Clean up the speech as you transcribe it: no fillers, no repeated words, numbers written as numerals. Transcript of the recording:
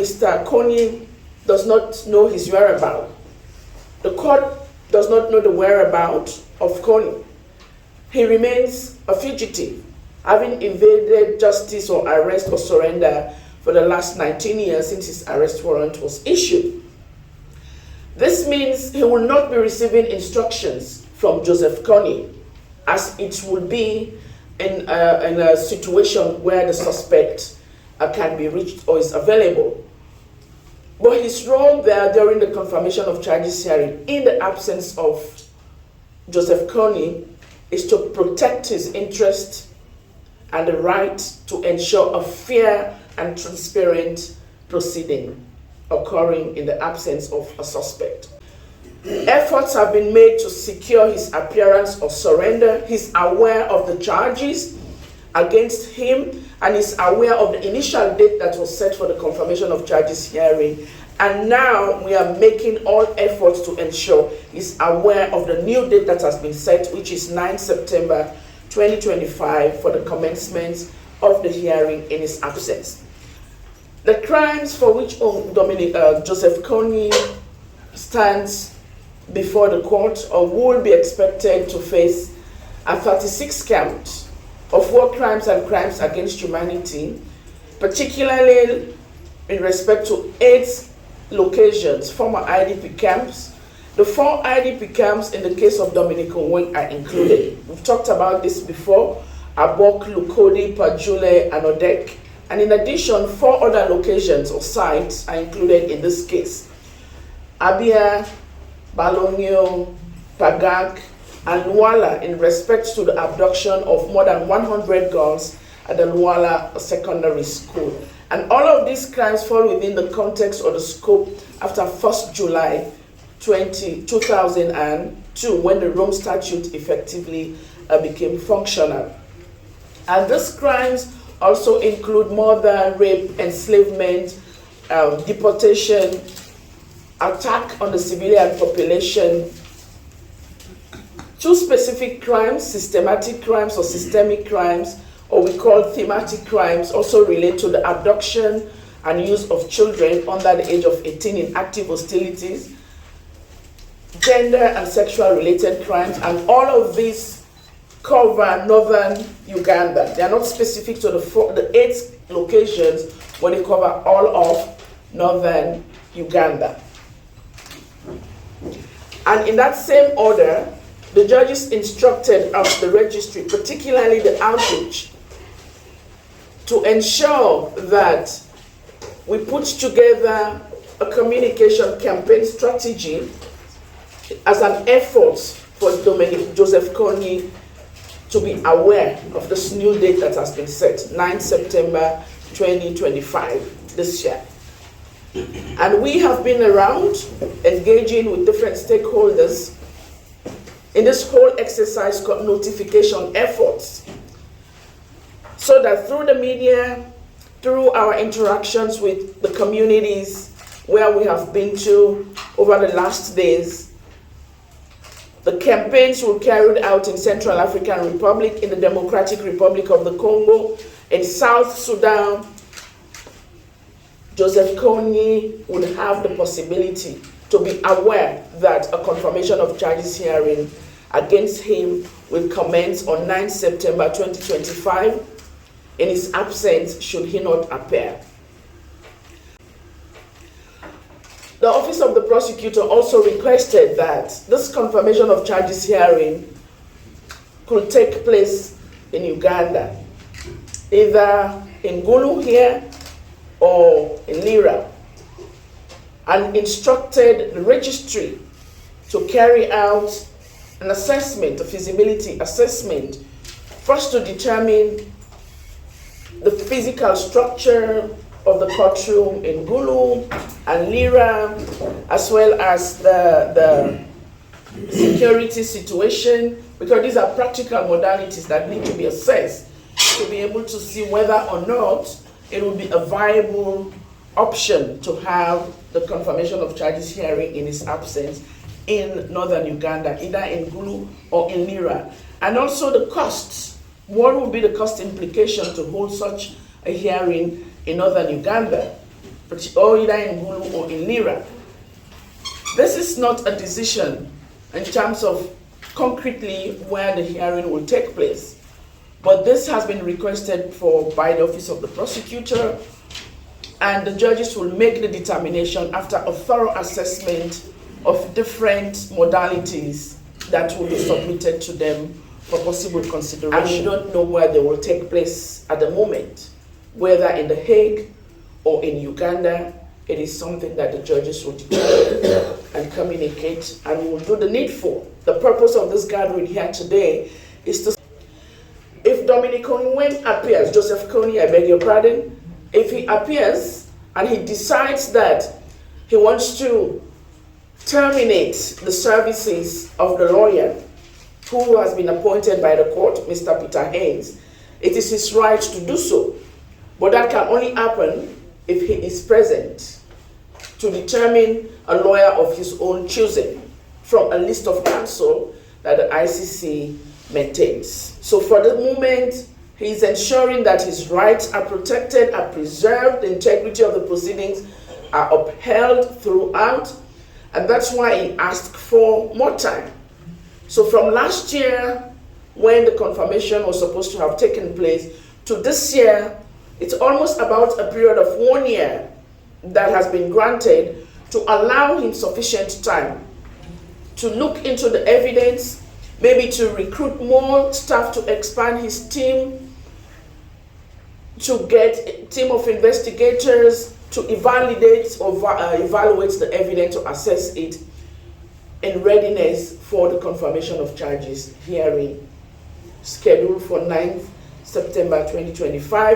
Mr. Kony does not know his whereabouts. The court does not know the whereabouts of Kony. He remains a fugitive, having evaded justice or arrest or surrender for the last 19 years since his arrest warrant was issued. This means he will not be receiving instructions from Joseph Kony, as it will be in a situation where the suspect can be reached or is available. But his role there during the confirmation of charges hearing, in the absence of Joseph Kony, is to protect his interest and the right to ensure a fair and transparent proceeding occurring in the absence of a suspect. Efforts have been made to secure his appearance or surrender. He's aware of the charges against him and is aware of the initial date that was set for the confirmation of charges hearing. And now we are making all efforts to ensure he's aware of the new date that has been set, which is 9 September 2025, for the commencement of the hearing in his absence. The crimes for which Joseph Kony stands before the court or will be expected to face are 36 counts of war crimes and crimes against humanity, particularly in respect to 8 locations, former IDP camps. The 4 IDP camps in the case of Dominican Wing are included. We've talked about this before: Abok, Lukodi, Pajule, and Odek. And in addition, 4 other locations or sites are included in this case: Abia, Balonio, Pagak, and Luala, in respect to the abduction of more than 100 girls at the Luala Secondary School. And all of these crimes fall within the context or the scope after 1st July 2002, when the Rome Statute effectively became functional. And these crimes also include murder, rape, enslavement, deportation, attack on the civilian population. 2 specific crimes, systematic crimes or systemic crimes, or we call thematic crimes, also relate to the abduction and use of children under the age of 18 in active hostilities, gender and sexual related crimes, and all of these cover northern Uganda. They are not specific to the 8 locations, but they cover all of northern Uganda. And in that same order, the judges instructed us, the registry, particularly the outreach, to ensure that we put together a communication campaign strategy as an effort for Joseph Kony to be aware of this new date that has been set, 9 September 2025, this year. And we have been around engaging with different stakeholders in this whole exercise called notification efforts, so that through the media, through our interactions with the communities where we have been to over the last days, the campaigns were carried out in Central African Republic, in the Democratic Republic of the Congo, in South Sudan. Joseph Kony would have the possibility to be aware that a confirmation of charges hearing against him will commence on 9 September 2025 in his absence, should he not appear. The Office of the Prosecutor also requested that this confirmation of charges hearing could take place in Uganda, either in Gulu here or in Lira, and instructed the registry to carry out an assessment, a feasibility assessment, first to determine the physical structure of the courtroom in Gulu and Lira, as well as the security situation, because these are practical modalities that need to be assessed to be able to see whether or not it will be a viable option to have the confirmation of charges hearing in his absence in northern Uganda, either in Gulu or in Lira. And also the costs. What would be the cost implication to hold such a hearing in northern Uganda? or either in Gulu or in Lira. This is not a decision in terms of concretely where the hearing will take place, but this has been requested for by the Office of the Prosecutor, and the judges will make the determination after a thorough assessment of different modalities that will be submitted to them for possible consideration. And we don't know where they will take place at the moment, whether in The Hague or in Uganda. It is something that the judges will determine and communicate, and we will do the needful. The purpose of this gathering here today is to, if Dominic Kony appears, Joseph Kony, I beg your pardon, if he appears and he decides that he wants to terminate the services of the lawyer who has been appointed by the court, Mr. Peter Haynes, it is his right to do so. But that can only happen if he is present to determine a lawyer of his own choosing from a list of counsel that the ICC maintains. So for the moment, he is ensuring that his rights are protected, are preserved, the integrity of the proceedings are upheld throughout, and that's why he asked for more time. So from last year, when the confirmation was supposed to have taken place, to this year, it's almost about a period of 1 year that has been granted to allow him sufficient time to look into the evidence, maybe to recruit more staff to expand his team, to get a team of investigators to evaluate or evaluate the evidence, to assess it in readiness for the confirmation of charges hearing scheduled for 9th September 2025.